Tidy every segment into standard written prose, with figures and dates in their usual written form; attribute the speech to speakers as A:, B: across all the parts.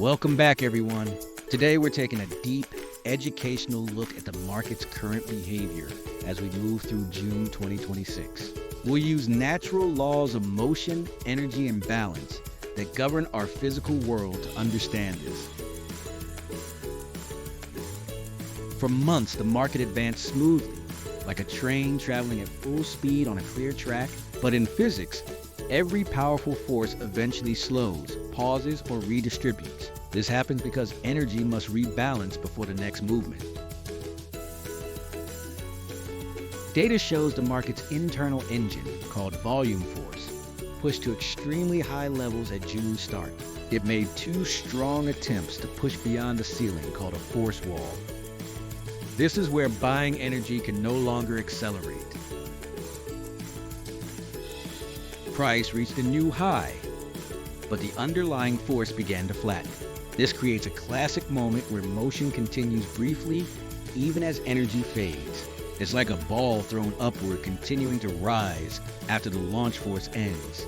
A: Welcome back, everyone. Today we're taking a deep, educational look at the market's current behavior as we move through June 2026. We'll use natural laws of motion, energy, and balance that govern our physical world to understand this. For months, the market advanced smoothly, like a train traveling at full speed on a clear track. But in physics, every powerful force eventually slows, pauses, or redistributes. This happens because energy must rebalance before the next movement. Data shows the market's internal engine, called volume force, pushed to extremely high levels at June's start. It made two strong attempts to push beyond the ceiling, called a force wall. This is where buying energy can no longer accelerate. Price reached a new high, but the underlying force began to flatten. This creates a classic moment where motion continues briefly, even as energy fades. It's like a ball thrown upward, continuing to rise after the launch force ends.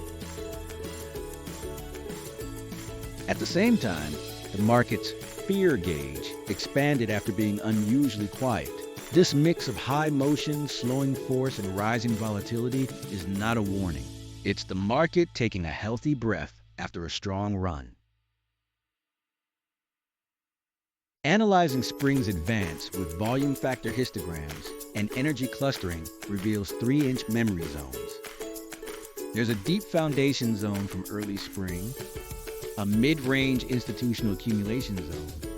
A: At the same time, the market's fear gauge expanded after being unusually quiet. This mix of high motion, slowing force, and rising volatility is not a warning. It's the market taking a healthy breath after a strong run. Analyzing springs advance with volume factor histograms and energy clustering reveals 3-inch memory zones. There's a deep foundation zone from early spring, a mid-range institutional accumulation zone,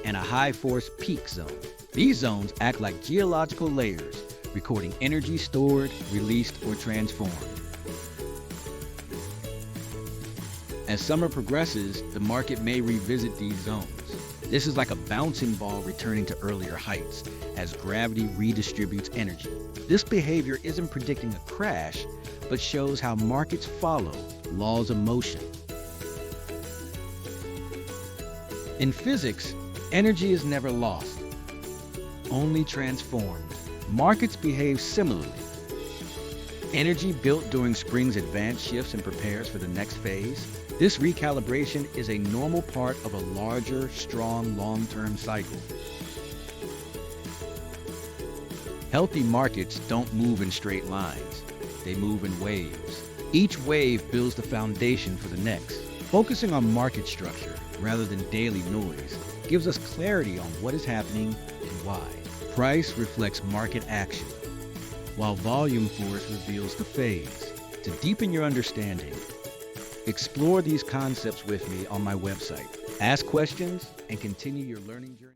A: and a high-force peak zone. These zones act like geological layers, recording energy stored, released, or transformed. As summer progresses, the market may revisit these zones. This is like a bouncing ball returning to earlier heights as gravity redistributes energy. This behavior isn't predicting a crash, but shows how markets follow laws of motion. In physics, energy is never lost, only transformed. Markets behave similarly. Energy built during spring's advance shifts and prepares for the next phase. This recalibration is a normal part of a larger, strong, long-term cycle. Healthy markets don't move in straight lines. They move in waves. Each wave builds the foundation for the next. Focusing on market structure rather than daily noise gives us clarity on what is happening and why. Price reflects market action, while volume force reveals the phase. To deepen your understanding, explore these concepts with me on my website. Ask questions and continue your learning journey.